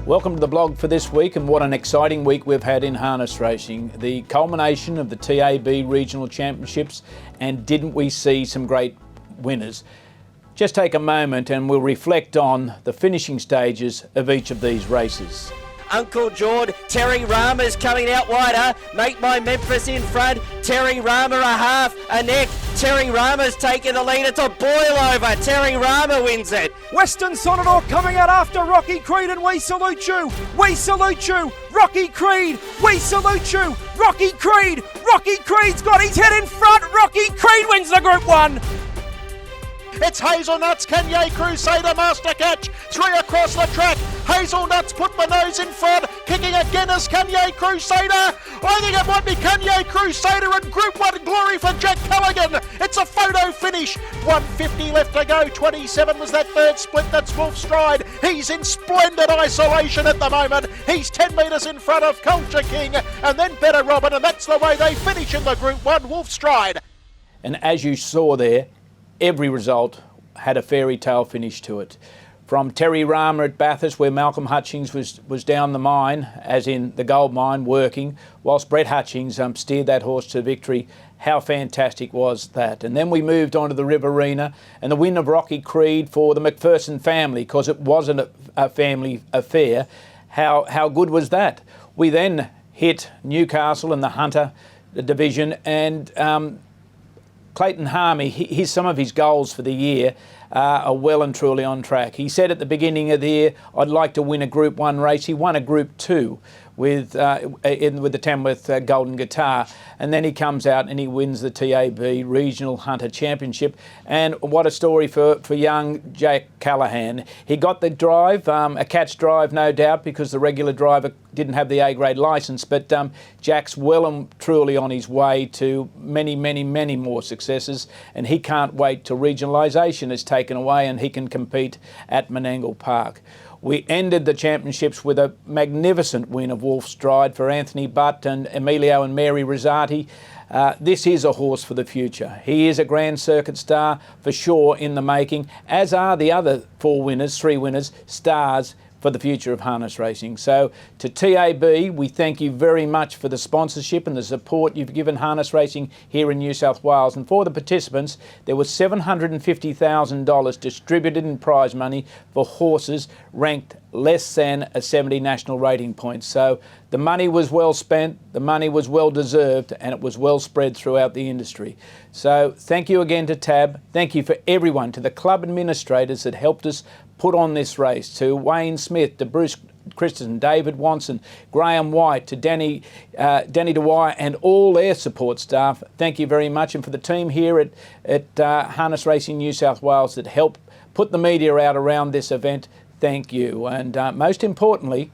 Welcome to the blog for this week, and what an exciting week we've had in harness racing. The culmination of the TAB Regional Championships, and didn't we see some great winners? Just take a moment and we'll reflect on the finishing stages of each of these races. Uncle Jord, Terry Rama's coming out wider. Make My Memphis in front. Terry Rama a half, a neck. Terry Rama's taking the lead. It's a boil over. Terry Rama wins it. Western Sonador coming out after Rocky Creed, and we salute you. We salute you. Rocky Creed, we salute you. Rocky Creed. Rocky Creed's got his head in front. Rocky Creed wins the Group 1. It's Hazelnuts, Kanye Crusader, Master Catch, 3 across the track. Hazelnuts put my nose in front, kicking again as Kanye Crusader. I think it might be Kanye Crusader in Group 1 glory for Jack Callaghan. It's a photo finish. 150 left to go, 27 was that third split, that's Wolf Stride. He's in splendid isolation at the moment. He's 10 metres in front of Culture King, and then Better Robin, and that's the way they finish in the Group 1, Wolf Stride. And as you saw there, every result had a fairy tale finish to it. From Terry Rama at Bathurst, where Malcolm Hutchings was down the mine, as in the gold mine, working, whilst Brett Hutchings steered that horse to victory. How fantastic was that? And then we moved on to the Riverina and the win of Rocky Creed for the McPherson family, because it wasn't a family affair. How good was that? We then hit Newcastle and the Hunter division, and Clayton Harmey, some of his goals for the year are well and truly on track. He said at the beginning of the year, I'd like to win a Group 1 race. He won a Group 2 with the Tamworth Golden Guitar, and then he comes out and he wins the TAB Regional Hunter Championship. And what a story for young Jack Callaghan. He got the drive, a catch drive no doubt, because the regular driver didn't have the A-grade licence, but Jack's well and truly on his way to many, many, many more successes, and he can't wait till regionalisation is taken away and he can compete at Menangle Park. We ended the championships with a magnificent win of Wolf Stride for Anthony Butt and Emilio and Mary Rosati. This is a horse for the future. He is a Grand Circuit star for sure in the making, as are the other three winners, stars for the future of harness racing. So to TAB, we thank you very much for the sponsorship and the support you've given harness racing here in New South Wales. And for the participants, there was $750,000 distributed in prize money for horses ranked less than a 70 national rating points. So the money was well spent, the money was well deserved, and it was well spread throughout the industry. So thank you again to TAB. Thank you for everyone, to the club administrators that helped us put on this race, to Wayne Smith, to Bruce Christensen, David Watson, Graham White, to Danny Dwyer and all their support staff. Thank you very much. And for the team here at Harness Racing New South Wales that helped put the media out around this event, thank you. And most importantly,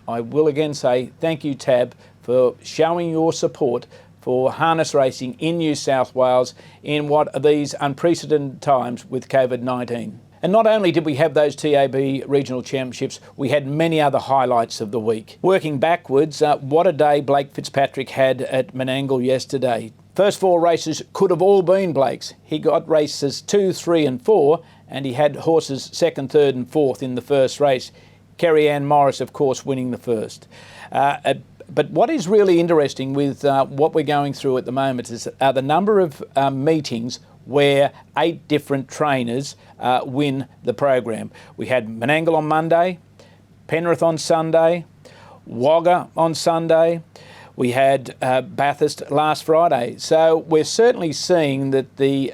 I will again say thank you, TAB, for showing your support for harness racing in New South Wales in what are these unprecedented times with COVID-19. And not only did we have those TAB regional championships, we had many other highlights of the week. Working backwards, what a day Blake Fitzpatrick had at Menangle yesterday. First 4 races could have all been Blake's. He got races 2, 3 and 4, and he had horses 2nd, 3rd and 4th in the first race. Kerry Ann Morris, of course, winning the first. But what is really interesting with what we're going through at the moment is the number of meetings where 8 different trainers win the program. We had Menangle on Monday, Penrith on Sunday, Wagga on Sunday. We had Bathurst last Friday. So we're certainly seeing that the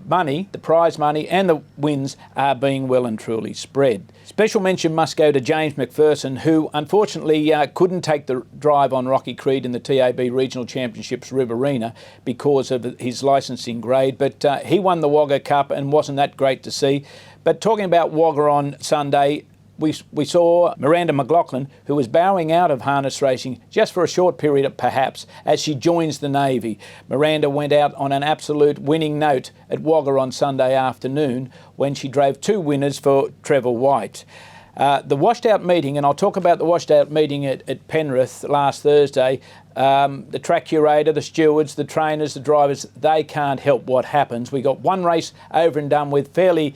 money, the prize money and the wins are being well and truly spread. Special mention must go to James McPherson, who unfortunately couldn't take the drive on Rocky Creed in the TAB Regional Championships Riverina because of his licensing grade, but he won the Wagga Cup and wasn't that great to see. But talking about Wagga on Sunday, we saw Miranda McLaughlin, who was bowing out of harness racing just for a short period perhaps as she joins the Navy. Miranda went out on an absolute winning note at Wagga on Sunday afternoon when she drove 2 winners for Trevor White. The washed out meeting, and I'll talk about the washed out meeting at Penrith last Thursday, the track curator, the stewards, the trainers, the drivers, they can't help what happens. We got one race over and done with fairly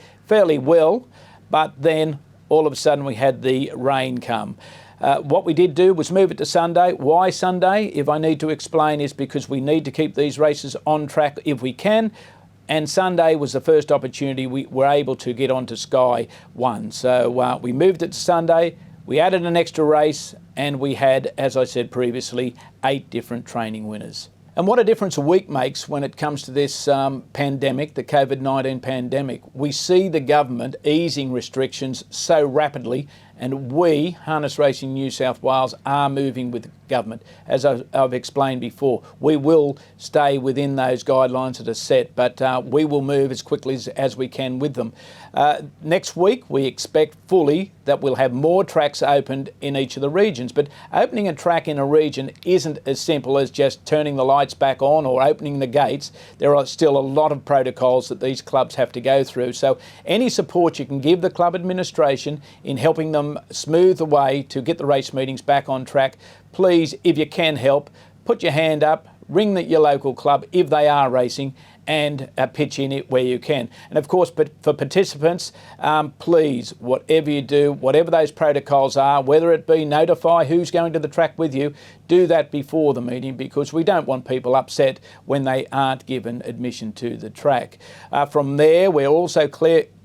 well, but then all of a sudden we had the rain come. What we did do was move it to Sunday. Why Sunday? If I need to explain, is because we need to keep these races on track if we can. And Sunday was the first opportunity we were able to get onto Sky 1. So we moved it to Sunday, we added an extra race, and we had, as I said previously, 8 different training winners. And what a difference a week makes when it comes to this pandemic, the COVID-19 pandemic. We see the government easing restrictions so rapidly, and we, Harness Racing New South Wales, are moving with government. As I've explained before, we will stay within those guidelines that are set, but we will move as quickly as we can with them. Next week, we expect fully that we'll have more tracks opened in each of the regions, but opening a track in a region isn't as simple as just turning the lights back on or opening the gates. There are still a lot of protocols that these clubs have to go through, so any support you can give the club administration in helping them smooth the way to get the race meetings back on track, please, if you can help, put your hand up, ring your local club if they are racing, and pitch in it where you can. And of course, but for participants, please, whatever you do, whatever those protocols are, whether it be notify who's going to the track with you, do that before the meeting, because we don't want people upset when they aren't given admission to the track. From there, we're also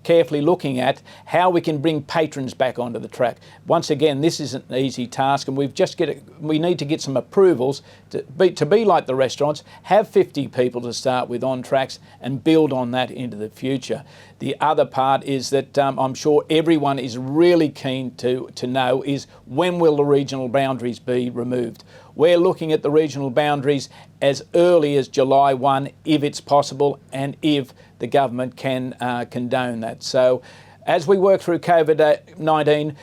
carefully looking at how we can bring patrons back onto the track. Once again, this isn't an easy task, and we need to get some approvals to be like the restaurants, have 50 people to start with on tracks and build on that into the future. The other part is that I'm sure everyone is really keen to know is, when will the regional boundaries be removed? We're looking at the regional boundaries as early as July 1, if it's possible, and if the government can condone that. So as we work through COVID-19,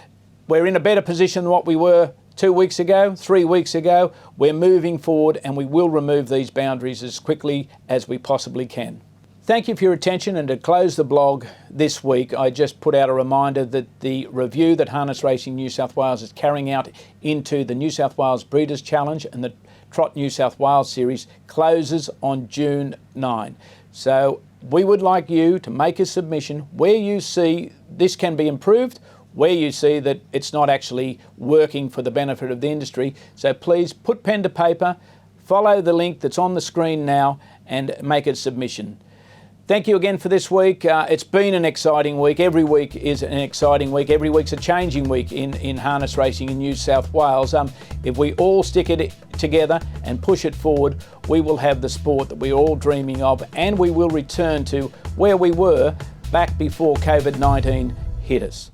we're in a better position than what we were 2 weeks ago, 3 weeks ago. We're moving forward, and we will remove these boundaries as quickly as we possibly can. Thank you for your attention, and to close the blog this week, I just put out a reminder that the review that Harness Racing New South Wales is carrying out into the New South Wales Breeders' Challenge and the Trot New South Wales series closes on June 9. So we would like you to make a submission where you see this can be improved, where you see that it's not actually working for the benefit of the industry. So please put pen to paper, follow the link that's on the screen now, and make a submission. Thank you again for this week. It's been an exciting week. Every week is an exciting week. Every week's a changing week in harness racing in New South Wales. If we all stick it together and push it forward, we will have the sport that we're all dreaming of, and we will return to where we were back before COVID-19 hit us.